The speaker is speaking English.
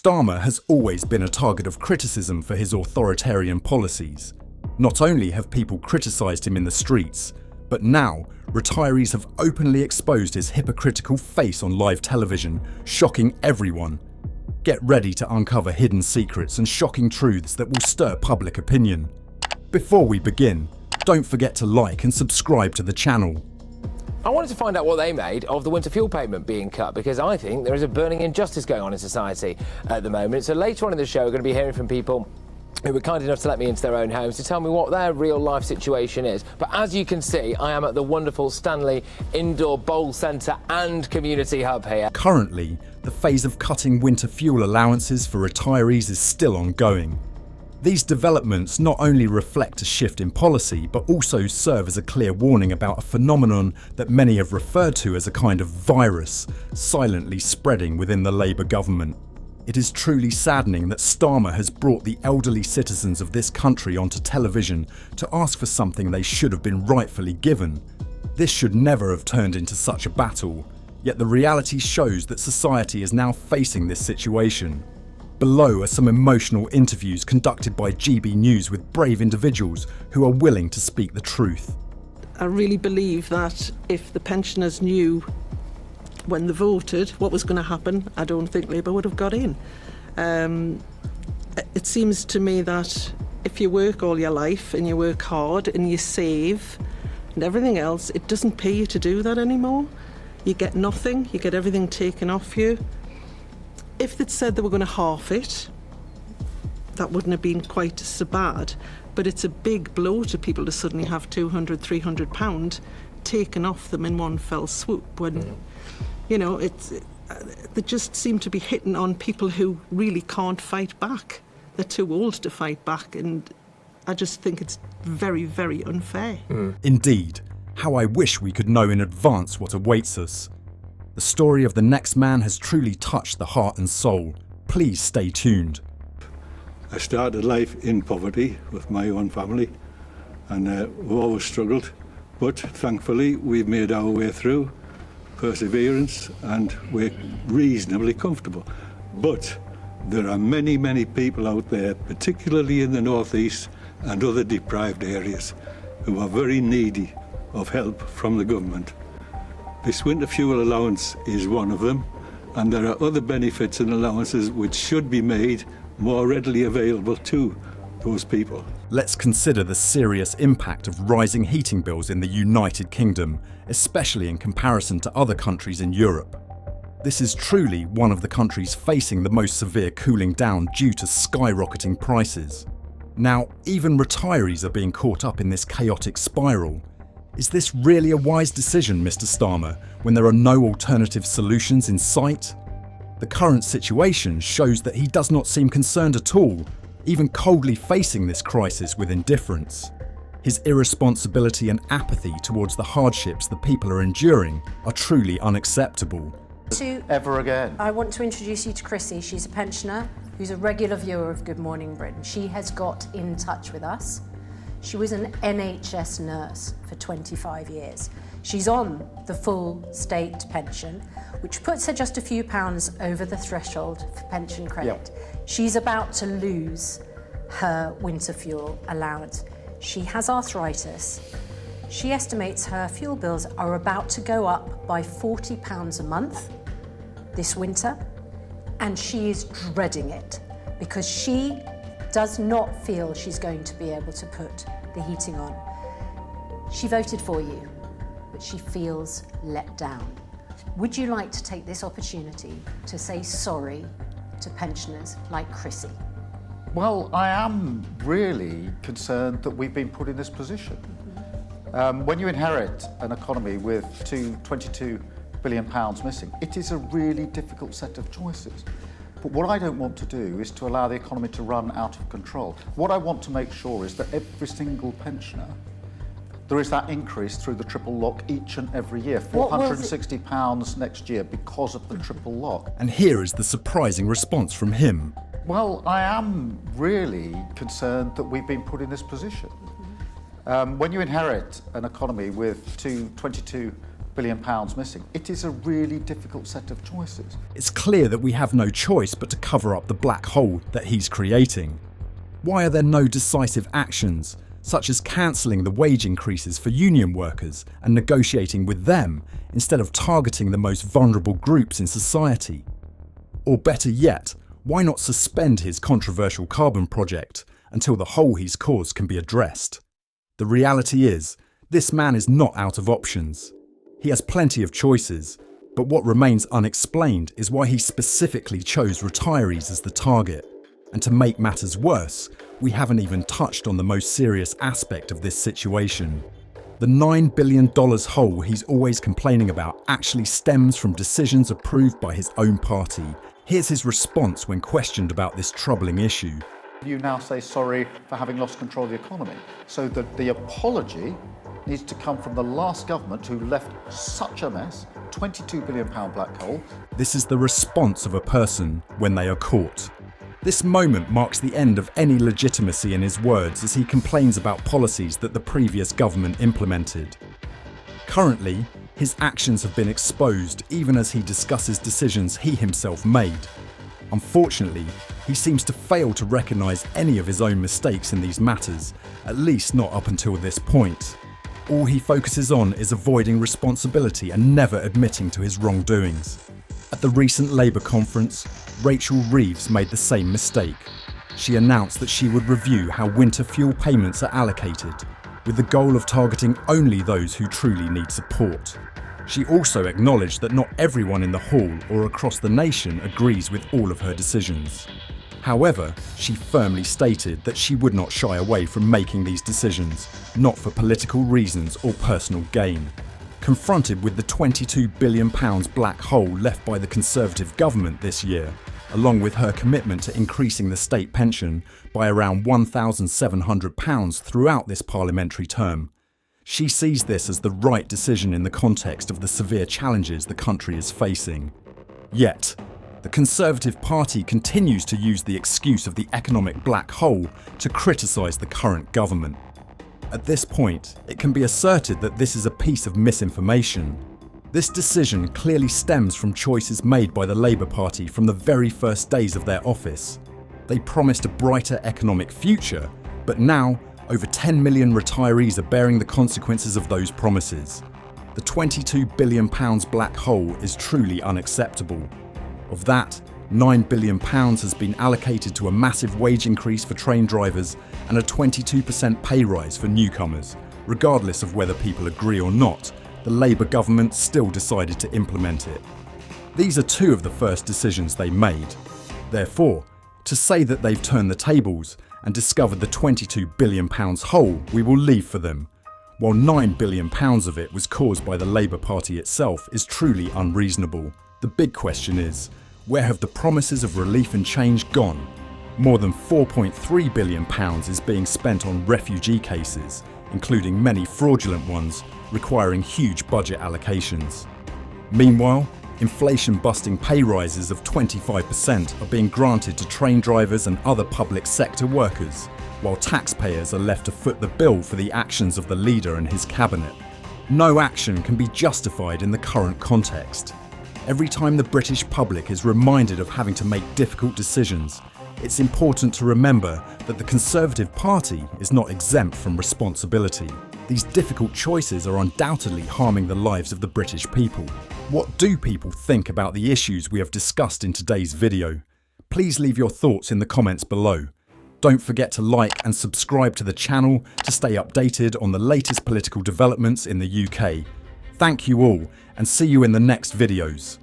Starmer has always been a target of criticism for his authoritarian policies. Not only have people criticised him in the streets, but now retirees have openly exposed his hypocritical face on live television, shocking everyone. Get ready to uncover hidden secrets and shocking truths that will stir public opinion. Before we begin, don't forget to like and subscribe to the channel. I wanted to find out what they made of the winter fuel payment being cut, because I think there is a burning injustice going on in society at the moment. So later on in the show, we're going to be hearing from people who were kind enough to let me into their own homes to tell me what their real life situation is. But as you can see, I am at the wonderful Stanley Indoor Bowl Centre and Community Hub here. Currently, the phase of cutting winter fuel allowances for retirees is still ongoing. These developments not only reflect a shift in policy, but also serve as a clear warning about a phenomenon that many have referred to as a kind of virus, silently spreading within the Labour government. It is truly saddening that Starmer has brought the elderly citizens of this country onto television to ask for something they should have been rightfully given. This should never have turned into such a battle, yet the reality shows that society is now facing this situation. Below are some emotional interviews conducted by GB News with brave individuals who are willing to speak the truth. I really believe that if the pensioners knew when they voted what was going to happen, I don't think Labour would have got in. It seems to me that if you work all your life and you work hard and you save and everything else, it doesn't pay you to do that anymore. You get nothing, you get everything taken off you. If they'd said they were going to half it, that wouldn't have been quite so bad. But it's a big blow to people to suddenly have £200, £300 taken off them in one fell swoop. When, you know, they just seem to be hitting on people who really can't fight back. They're too old to fight back, and I just think it's very, very unfair. Indeed, how I wish we could know in advance what awaits us. The story of the next man has truly touched the heart and soul. Please stay tuned. I started life in poverty with my own family, and we've always struggled, but thankfully we've made our way through, perseverance, and we're reasonably comfortable. But there are many, many people out there, particularly in the northeast and other deprived areas, who are very needy of help from the government. This winter fuel allowance is one of them, and there are other benefits and allowances which should be made more readily available to those people. Let's consider the serious impact of rising heating bills in the United Kingdom, especially in comparison to other countries in Europe. This is truly one of the countries facing the most severe cooling down due to skyrocketing prices. Now, even retirees are being caught up in this chaotic spiral. Is this really a wise decision, Mr. Starmer, when there are no alternative solutions in sight? The current situation shows that he does not seem concerned at all, even coldly facing this crisis with indifference. His irresponsibility and apathy towards the hardships the people are enduring are truly unacceptable. Ever again. I want to introduce you to Chrissy. She's a pensioner who's a regular viewer of Good Morning Britain. She has got in touch with us. She was an NHS nurse for 25 years. She's on the full state pension, which puts her just a few pounds over the threshold for pension credit. Yep. She's about to lose her winter fuel allowance. She has arthritis. She estimates her fuel bills are about to go up by £40 a month this winter, and she is dreading it because she does not feel she's going to be able to put the heating on. She voted for you, but she feels let down. Would you like to take this opportunity to say sorry to pensioners like Chrissy? Well, I am really concerned that we've been put in this position. When you inherit an economy with £22 billion missing, it is a really difficult set of choices. But what I don't want to do is to allow the economy to run out of control. What I want to make sure is that every single pensioner, there is that increase through the triple lock each and every year, £460 next year because of the triple lock. And here is the surprising response from him. Well, I am really concerned that we've been put in this position. When you inherit an economy with £22 billion missing. It is a really difficult set of choices. It's clear that we have no choice but to cover up the black hole that he's creating. Why are there no decisive actions, such as cancelling the wage increases for union workers and negotiating with them, instead of targeting the most vulnerable groups in society? Or better yet, why not suspend his controversial carbon project until the hole he's caused can be addressed? The reality is, this man is not out of options. He has plenty of choices, but what remains unexplained is why he specifically chose retirees as the target. And to make matters worse, we haven't even touched on the most serious aspect of this situation. The $9 billion hole he's always complaining about actually stems from decisions approved by his own party. Here's his response when questioned about this troubling issue. You now say sorry for having lost control of the economy. So the apology needs to come from the last government who left such a mess, £22 billion black hole. This is the response of a person when they are caught. This moment marks the end of any legitimacy in his words as he complains about policies that the previous government implemented. Currently, his actions have been exposed even as he discusses decisions he himself made. Unfortunately, he seems to fail to recognise any of his own mistakes in these matters, at least not up until this point. All he focuses on is avoiding responsibility and never admitting to his wrongdoings. At the recent Labour conference, Rachel Reeves made the same mistake. She announced that she would review how winter fuel payments are allocated, with the goal of targeting only those who truly need support. She also acknowledged that not everyone in the hall or across the nation agrees with all of her decisions. However, she firmly stated that she would not shy away from making these decisions, not for political reasons or personal gain. Confronted with the £22 billion black hole left by the Conservative government this year, along with her commitment to increasing the state pension by around £1,700 throughout this parliamentary term, she sees this as the right decision in the context of the severe challenges the country is facing. Yet, the Conservative Party continues to use the excuse of the economic black hole to criticise the current government. At this point, it can be asserted that this is a piece of misinformation. This decision clearly stems from choices made by the Labour Party from the very first days of their office. They promised a brighter economic future, but now over 10 million retirees are bearing the consequences of those promises. The £22 billion black hole is truly unacceptable. Of that, £9 billion has been allocated to a massive wage increase for train drivers and a 22% pay rise for newcomers. Regardless of whether people agree or not, the Labour government still decided to implement it. These are two of the first decisions they made. Therefore, to say that they've turned the tables and discovered the £22 billion hole, we will leave for them. While £9 billion of it was caused by the Labour Party itself is truly unreasonable. The big question is, where have the promises of relief and change gone? More than £4.3 billion is being spent on refugee cases, including many fraudulent ones, requiring huge budget allocations. Meanwhile, inflation-busting pay rises of 25% are being granted to train drivers and other public sector workers, while taxpayers are left to foot the bill for the actions of the leader and his cabinet. No action can be justified in the current context. Every time the British public is reminded of having to make difficult decisions, it's important to remember that the Conservative Party is not exempt from responsibility. These difficult choices are undoubtedly harming the lives of the British people. What do people think about the issues we have discussed in today's video? Please leave your thoughts in the comments below. Don't forget to like and subscribe to the channel to stay updated on the latest political developments in the UK. Thank you all, and see you in the next videos.